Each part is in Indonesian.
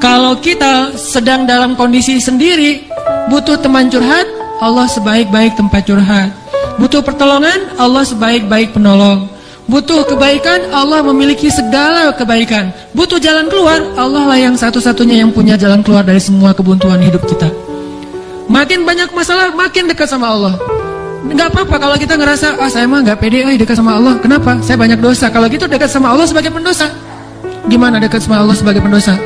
Kalau kita sedang dalam kondisi sendiri, butuh teman curhat, Allah sebaik-baik tempat curhat. Butuh pertolongan, Allah sebaik-baik penolong. Butuh kebaikan, Allah memiliki segala kebaikan. Butuh jalan keluar, Allah lah yang satu-satunya yang punya jalan keluar dari semua kebuntuan hidup kita. Makin banyak masalah, makin dekat sama Allah. Nggak apa-apa kalau kita ngerasa, saya mah nggak pede dekat sama Allah. Kenapa? Saya banyak dosa. Kalau gitu dekat sama Allah sebagai pendosa. Gimana dekat sama Allah sebagai pendosa?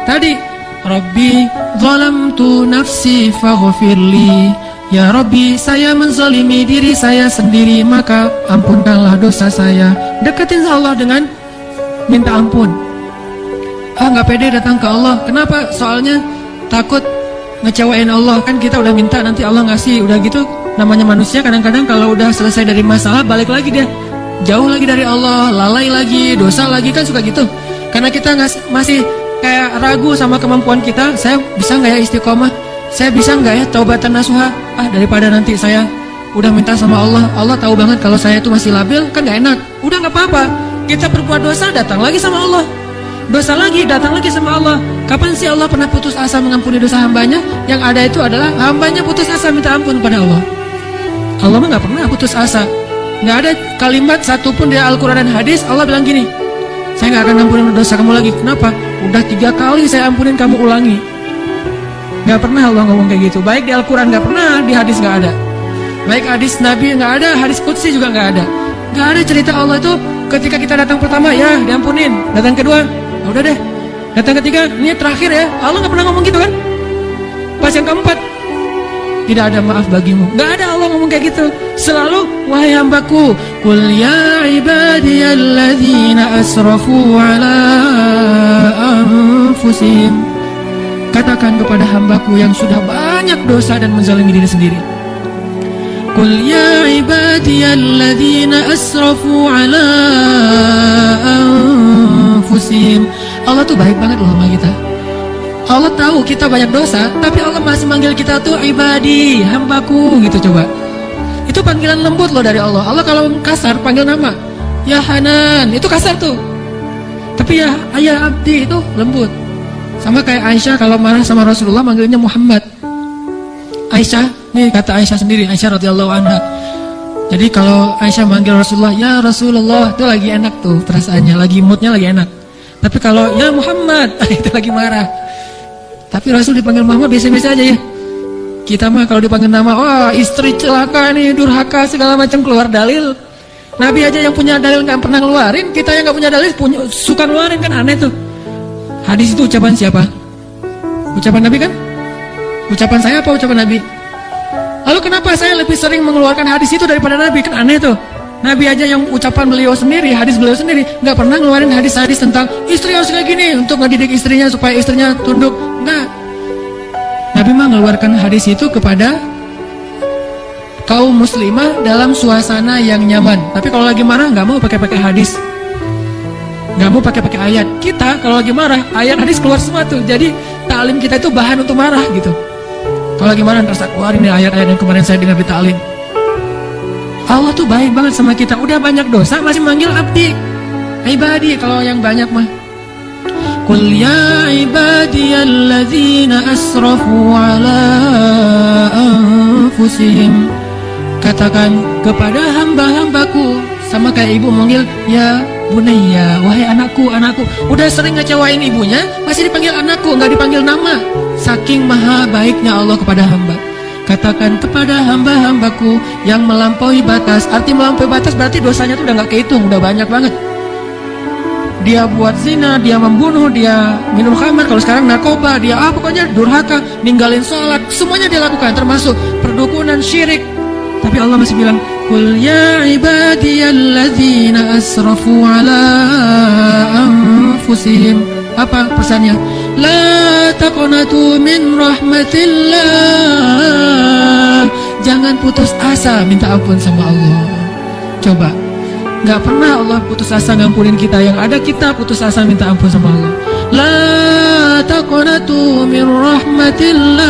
Tadi, Rabbi zalamtu nafsi faghfirli. Ya Rabbi, saya menzalimi diri saya sendiri, maka ampunkanlah dosa saya. Deketin Allah dengan minta ampun. Nggak pede datang ke Allah. Kenapa? Soalnya takut ngecewain Allah. Kan kita udah minta, nanti Allah ngasih. Udah gitu, namanya manusia kadang-kadang kalau udah selesai dari masalah, balik lagi dia. Jauh lagi dari Allah, lalai lagi, dosa lagi, kan suka gitu. Karena kita masih kayak ragu sama kemampuan kita. Saya bisa nggak ya istiqomah? Saya bisa nggak ya taubatan nasuha? Daripada nanti saya udah minta sama Allah, Allah tahu banget kalau saya itu masih labil, kan nggak enak. Udah nggak apa-apa, kita berbuat dosa, datang lagi sama Allah. Dosa lagi, datang lagi sama Allah. Kapan sih Allah pernah putus asa mengampuni dosa hambanya? Yang ada itu adalah hambanya putus asa minta ampun kepada Allah. Allah mah nggak pernah putus asa. Nggak ada kalimat satupun di Al-Quran dan hadis Allah bilang gini, saya nggak akan ampunin dosa kamu lagi. Kenapa? Udah 3 kali saya ampunin, kamu ulangi. Gak pernah Allah ngomong kayak gitu. Baik di Al-Quran gak pernah, di hadis gak ada. Baik hadis Nabi gak ada, hadis Qudsi juga gak ada. Gak ada cerita Allah itu ketika kita datang pertama, ya diampunin. Datang kedua, udah deh. Datang ketiga, ini terakhir ya. Allah gak pernah ngomong gitu kan. Pas yang keempat, tidak ada maaf bagimu. Gak ada Allah ngomong kayak gitu. Selalu, wahai hambaku, Qul ya ibadiyalladzina asrafu ala anfusihim. Katakan kepada hambaku yang sudah banyak dosa dan menzalimi diri sendiri. Qul ya ibadiyalladzina asrafu ala anfusihim. Allah tuh baik banget loh sama kita. Allah tahu kita banyak dosa, tapi Allah masih manggil kita tuh ibadi, hambaku gitu. Coba, itu panggilan lembut loh dari Allah. Allah kalau kasar panggil nama, ya Hanan, itu kasar tuh. Tapi ya ayah abdi itu lembut. Sama kayak Aisyah kalau marah sama Rasulullah manggilnya Muhammad. Aisyah, nih kata Aisyah sendiri, Aisyah radhiyallahu anha. Jadi kalau Aisyah manggil Rasulullah, ya Rasulullah, itu lagi enak tuh perasaannya, lagi moodnya lagi enak. Tapi kalau ya Muhammad, itu lagi marah. Tapi Rasul dipanggil Muhammad biasa-biasa aja ya. Kita mah kalau dipanggil nama, istri celaka nih, durhaka segala macam, keluar dalil. Nabi aja yang punya dalil nggak pernah ngeluarin, kita yang nggak punya dalil suka ngeluarin, kan aneh tuh. Hadis itu ucapan siapa? Ucapan Nabi kan? Ucapan saya apa ucapan Nabi? Lalu kenapa saya lebih sering mengeluarkan hadis itu daripada Nabi? Kan aneh tuh. Nabi aja yang ucapan beliau sendiri, hadis beliau sendiri, nggak pernah ngeluarin hadis-hadis tentang istri harus kayak gini untuk ngedidik istrinya supaya istrinya tunduk. Nggak. Nabi mah mengeluarkan hadis itu kepada kaum muslimah dalam suasana yang nyaman. Tapi kalau lagi marah nggak mau pakai hadis. Gak mau pakai ayat. Kita kalau lagi marah, ayat hadis keluar semua tuh. Jadi taklim kita itu bahan untuk marah gitu. Kalau lagi marah, ntar keluarin nih ayat-ayat yang kemarin saya dengar di taklim. Allah tuh baik banget sama kita. Udah banyak dosa masih manggil abdi, ibadi. Kalau yang banyak mah, Qul ya ibadiyalladzina asrafu ala anfusihim. Katakan kepada hamba-hambaku, sama kayak ibu manggil ya Bunayya, wahai anakku, anakku. Udah sering ngecewain ibunya, masih dipanggil anakku, nggak dipanggil nama. Saking maha baiknya Allah kepada hamba. Katakan kepada hamba-hambaku yang melampaui batas. Arti melampaui batas berarti dosanya tuh udah nggak kehitung, udah banyak banget. Dia buat zina, dia membunuh, dia minum khamar, kalau sekarang narkoba, dia pokoknya durhaka, ninggalin sholat, semuanya dia lakukan, termasuk perdukunan, syirik. Tapi Allah masih bilang, Qul ya ibadiyalladzina asrafu ala anfusihim. Apa pesannya? La taqnatu min rahmatillah. Jangan putus asa minta ampun sama Allah. Coba, gak pernah Allah putus asa ngampunin kita. Yang ada kita putus asa minta ampun sama Allah. La taqnatu min rahmatillah.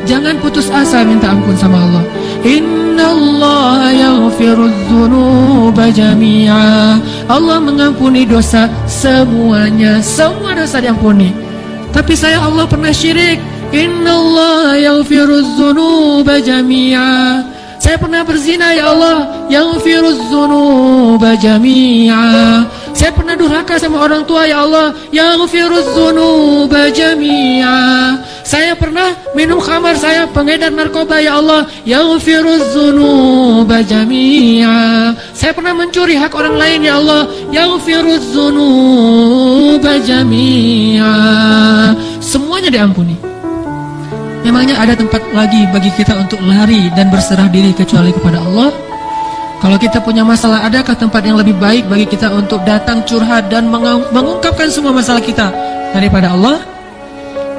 Jangan putus asa minta ampun sama Allah. Innallaha yaghfiru yaghfirudz dzunuba jami'a. Allah mengampuni dosa semuanya, semua dosa diampuni. Tapi saya Allah pernah syirik. Innallaha yaghfirudz dzunuba jami'a. Saya pernah berzina ya Allah, yaghfirudz dzunuba jami'a. Saya pernah durhaka sama orang tua ya Allah, yaghfirudz dzunuba jami'a. Saya pernah minum khamar, saya pengedar narkoba ya Allah, yaghfirudz dzunuba jami'a. Saya pernah mencuri hak orang lain ya Allah, yaghfirudz dzunuba jami'a. Semuanya diampuni. Memangnya ada tempat lagi bagi kita untuk lari dan berserah diri kecuali kepada Allah? Kalau kita punya masalah, adakah tempat yang lebih baik bagi kita untuk datang curhat dan mengungkapkan semua masalah kita daripada Allah?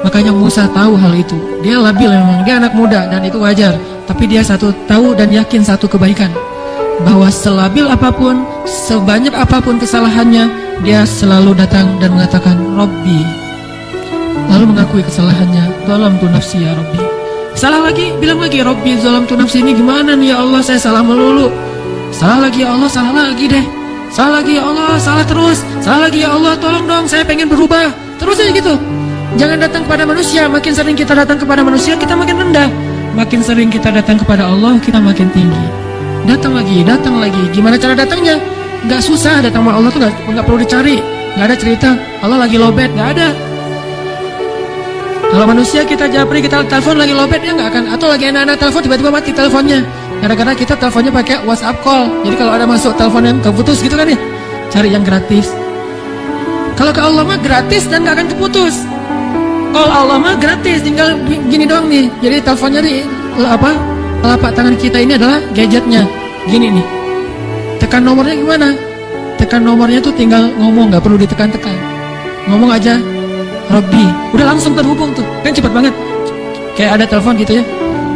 Makanya Musa tahu hal itu. Dia labil memang, dia anak muda dan itu wajar. Tapi dia tahu dan yakin satu kebaikan, bahwa selabil apapun, sebanyak apapun kesalahannya, dia selalu datang dan mengatakan Rabbi. Lalu mengakui kesalahannya, zalamtu nafsi ya Rabbi. Salah lagi, bilang lagi Rabbi zalamtu nafsi. Ini gimana nih ya Allah, saya salah melulu. Salah lagi ya Allah, salah lagi deh. Salah lagi ya Allah, salah terus. Salah lagi ya Allah, tolong dong, saya pengen berubah. Terus aja gitu. Jangan datang kepada manusia. Makin sering kita datang kepada manusia, kita makin rendah. Makin sering kita datang kepada Allah, kita makin tinggi. Datang lagi, datang lagi. Gimana cara datangnya? Gak susah, datang sama Allah tuh gak perlu dicari. Gak ada cerita Allah lagi lobet, gak ada. Kalau manusia kita japri, kita telepon lagi lobet, dia nggak akan. Atau lagi enak-enak telepon, tiba-tiba mati teleponnya. Kadang-kadang kita teleponnya pakai WhatsApp call. Jadi kalau ada masuk telepon yang keputus gitu kan ya, cari yang gratis. Kalau ke Allah mah gratis dan nggak akan keputus. Kalau Allah mah gratis, tinggal gini doang nih. Jadi teleponnya nih, telapak tangan kita ini adalah gadgetnya. Gini nih. Tekan nomornya gimana? Tekan nomornya tuh tinggal ngomong, nggak perlu ditekan-tekan. Ngomong aja. Robby, udah langsung terhubung tuh, kan cepat banget. Kayak ada telepon gitu ya.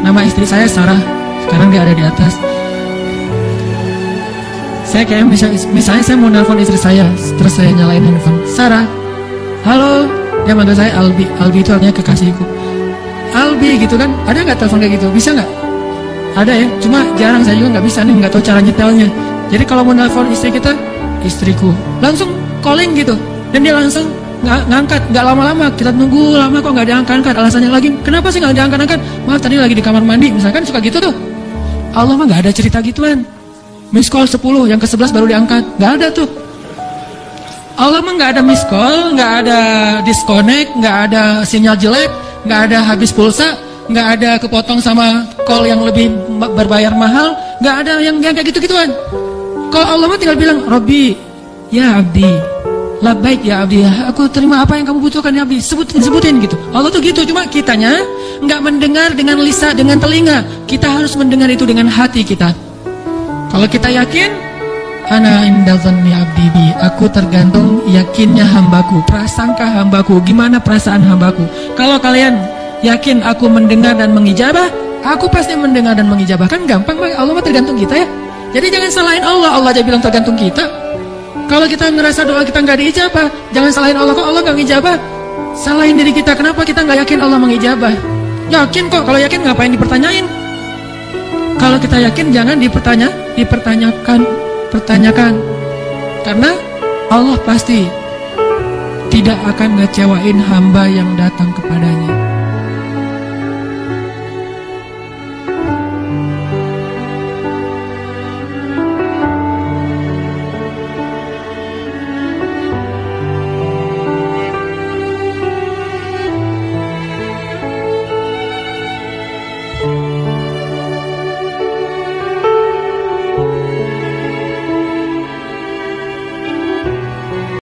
Nama istri saya Sarah, sekarang dia ada di atas. Saya kayak misalnya saya mau nelpon istri saya, terus saya nyalain handphone. Sarah, halo, dia manggil saya Albi. Albi itu artinya kekasihku. Albi gitu kan, ada nggak telepon kayak gitu? Bisa nggak? Ada ya, cuma jarang, saya juga nggak bisa nih, nggak tahu cara nyetelnya. Jadi kalau mau nelpon istri kita, istriku, langsung calling gitu, dan dia langsung ngangkat, nggak lama-lama, kita tunggu lama kok nggak diangkat-angkat, alasannya lagi, kenapa sih nggak diangkat-angkat? Maaf tadi lagi di kamar mandi, misalkan suka gitu tuh. Allah mah nggak ada cerita gituan. Miss call 10, yang ke-11 baru diangkat, nggak ada tuh. Allah mah nggak ada miss call, nggak ada disconnect, nggak ada sinyal jelek, nggak ada habis pulsa, nggak ada kepotong sama call yang lebih berbayar mahal, nggak ada yang kayak gitu-gituan. Kalau Allah mah tinggal bilang, Robbi, ya abdi, labbaik ya abdi, aku terima apa yang kamu butuhkan ya abdi, sebutin gitu. Allah tuh gitu, cuma kitanya nggak mendengar dengan lisan, dengan telinga. Kita harus mendengar itu dengan hati kita. Kalau kita yakin, ana inda dhanni abdi bi, aku tergantung yakinnya hambaku, prasangka hambaku, gimana perasaan hambaku. Kalau kalian yakin aku mendengar dan mengijabah, aku pasti mendengar dan mengijabah. Kan gampang, Allah mah tergantung kita ya. Jadi jangan salahin Allah, Allah aja bilang tergantung kita. Kalau kita ngerasa doa kita nggak diijabah, jangan salahin Allah, kok Allah nggak ngijabah. Salahin diri kita, kenapa kita nggak yakin Allah mengijabah? Yakin kok, kalau yakin ngapain dipertanyain? Kalau kita yakin jangan dipertanyakan. Karena Allah pasti tidak akan ngecewain hamba yang datang kepadanya.